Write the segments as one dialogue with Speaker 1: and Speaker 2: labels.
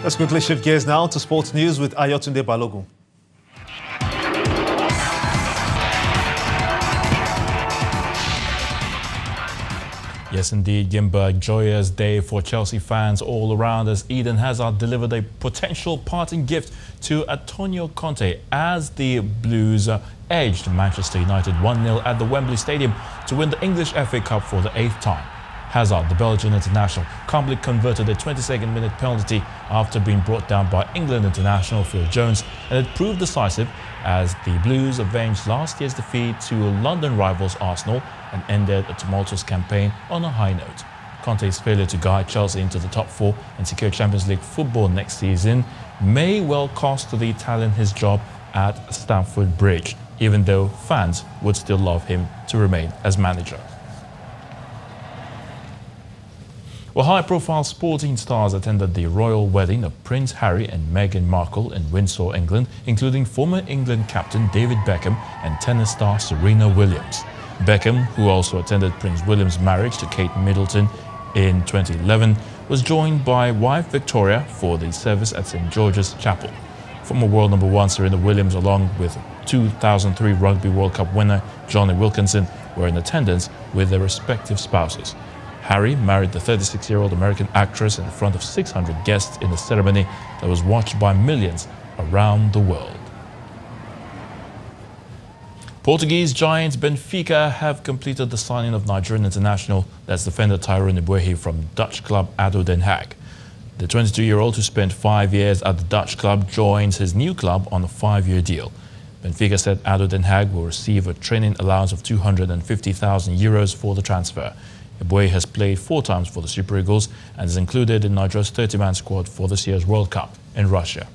Speaker 1: Let's quickly shift gears now to sports news with Ayotunde Balogun.
Speaker 2: Yes, indeed, Gimberg. Joyous day for Chelsea fans all around as Eden Hazard delivered a potential parting gift to Antonio Conte as the Blues edged Manchester United 1-0 at the Wembley Stadium to win the English FA Cup for the 8th time. Hazard, the Belgian international, calmly converted a 22nd minute penalty after being brought down by England international Phil Jones, and it proved decisive as the Blues avenged last year's defeat to London rivals Arsenal and ended a tumultuous campaign on a high note. Conte's failure to guide Chelsea into the top four and secure Champions League football next season may well cost the Italian his job at Stamford Bridge, even though fans would still love him to remain as manager. Well, high-profile sporting stars attended the royal wedding of Prince Harry and Meghan Markle in Windsor, England, including former England captain David Beckham and tennis star Serena Williams. Beckham, who also attended Prince William's marriage to Kate Middleton in 2011, was joined by wife Victoria for the service at St. George's Chapel. Former world number one Serena Williams, along with 2003 Rugby World Cup winner Johnny Wilkinson, were in attendance with their respective spouses. Harry married the 36-year-old American actress in front of 600 guests in a ceremony that was watched by millions around the world. Portuguese giants Benfica have completed the signing of Nigerian international, that's defender Tyrone Ebuehi from Dutch club ADO Den Haag. The 22-year-old, who spent 5 years at the Dutch club, joins his new club on a 5-year deal. Benfica said ADO Den Haag will receive a training allowance of €250,000 for the transfer. Ebuehi has played 4 times for the Super Eagles and is included in Nigeria's 30-man squad for this year's World Cup in Russia.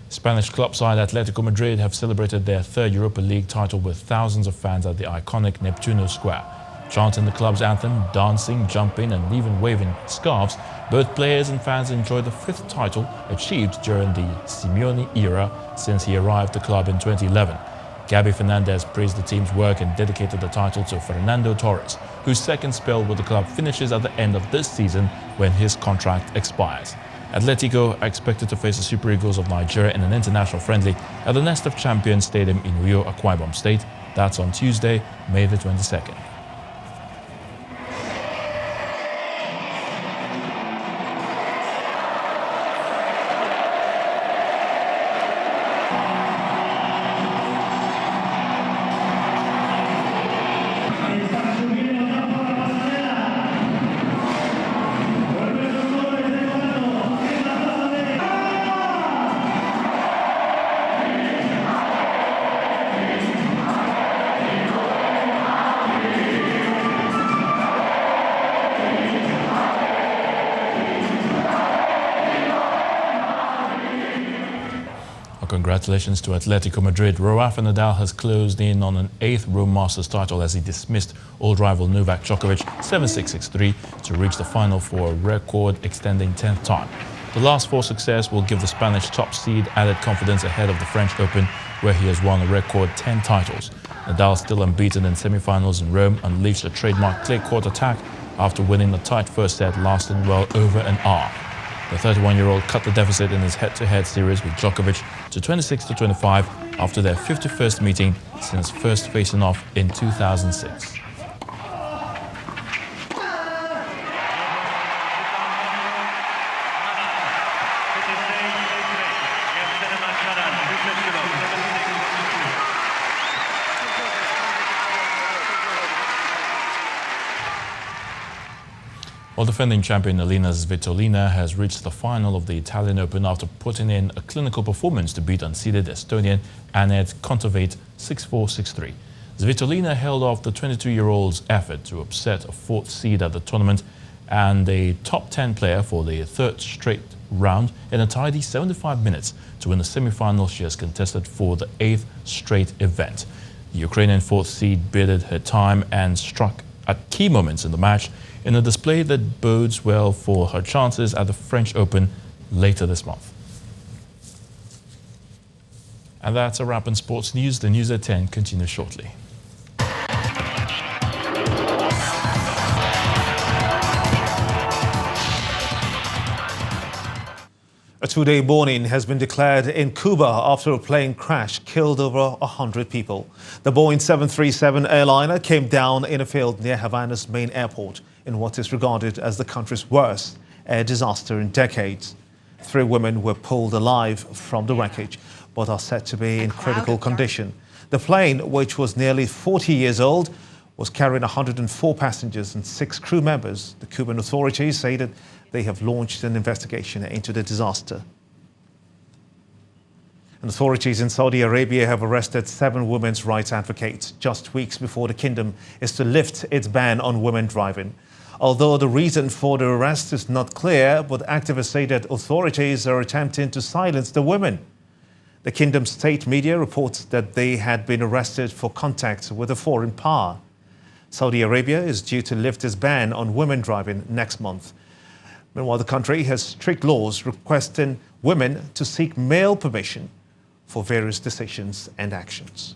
Speaker 2: Spanish club side Atletico Madrid have celebrated their 3rd Europa League title with thousands of fans at the iconic Neptuno Square. Chanting the club's anthem, dancing, jumping and even waving scarves, both players and fans enjoyed the 5th title achieved during the Simeone era since he arrived at the club in 2011. Gabi Fernandez praised the team's work and dedicated the title to Fernando Torres, whose 2nd spell with the club finishes at the end of this season when his contract expires. Atletico are expected to face the Super Eagles of Nigeria in an international friendly at the Nest of Champions Stadium in Rio, Akwa Ibom State. That's on Tuesday, May the 22nd. Congratulations to Atletico Madrid. Rafa Nadal has closed in on an 8th Rome Masters title as he dismissed old rival Novak Djokovic 7-6, 6-3 to reach the final for a record-extending 10th time. The last 4 success will give the Spanish top seed added confidence ahead of the French Open, where he has won a record 10 titles. Nadal, still unbeaten in semi-finals in Rome, unleashed a trademark clay court attack after winning a tight first set lasting well over an hour. The 31-year-old cut the deficit in his head-to-head series with Djokovic to 26-25 after their 51st meeting since first facing off in 2006. While defending champion Elina Svitolina has reached the final of the Italian Open after putting in a clinical performance to beat unseeded Estonian Anett Kontaveit 6-4, 6-3. Svitolina held off the 22-year-old's effort to upset a 4th seed at the tournament and a top 10 player for the 3rd straight round in a tidy 75 minutes to win the semi-final she has contested for the 8th straight event. The Ukrainian 4th seed bided her time and struck at key moments in the match in a display that bodes well for her chances at the French Open later this month. And that's a wrap in sports news. The news at 10 continues shortly.
Speaker 1: two-day mourning has been declared in Cuba after a plane crash killed over 100 people. The Boeing 737 airliner came down in a field near Havana's main airport in what is regarded as the country's worst air disaster in decades. 3 women were pulled alive from the wreckage, but are said to be in critical condition. The plane, which was nearly 40 years old, was carrying 104 passengers and 6 crew members. The Cuban authorities say that they have launched an investigation into the disaster. And authorities in Saudi Arabia have arrested 7 women's rights advocates just weeks before the kingdom is to lift its ban on women driving. Although the reason for the arrest is not clear, but activists say that authorities are attempting to silence the women. The kingdom's state media reports that they had been arrested for contact with a foreign power. Saudi Arabia is due to lift its ban on women driving next month. Meanwhile, the country has strict laws requesting women to seek male permission for various decisions and actions.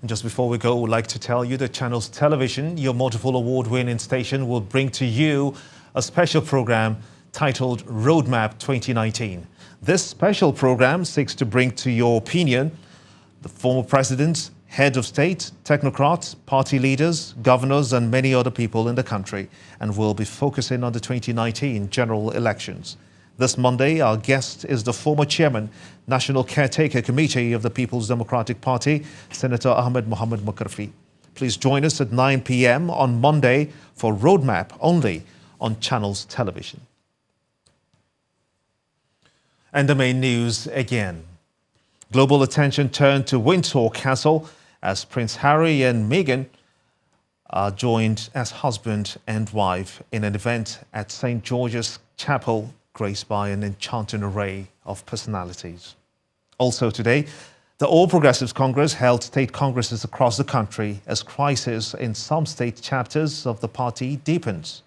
Speaker 1: And just before we go, we'd like to tell you that Channels Television, your multiple award-winning station, will bring to you a special program titled Roadmap 2019. This special program seeks to bring to your opinion the former presidents, heads of state, technocrats, party leaders, governors and many other people in the country, and will be focusing on the 2019 general elections. This Monday, our guest is the former chairman, National Caretaker Committee of the People's Democratic Party, Senator Ahmed Mohamed Mukarfi. Please join us at 9 p.m. on Monday for Roadmap only on Channels Television. And the main news again. Global attention turned to Windsor Castle as Prince Harry and Meghan are joined as husband and wife in an event at St. George's Chapel, graced by an enchanting array of personalities. Also today, the All Progressives Congress held state congresses across the country as crisis in some state chapters of the party deepens.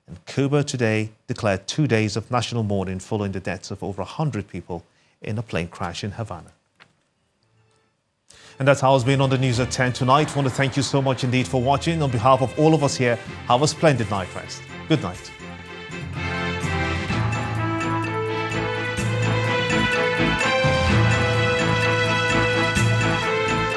Speaker 1: And Cuba today declared 2 days of national mourning following the deaths of over 100 people in a plane crash in Havana. And that's how it's been on the news at 10 tonight. I want to thank you so much indeed for watching. On behalf of all of us here, have a splendid night rest. Good night.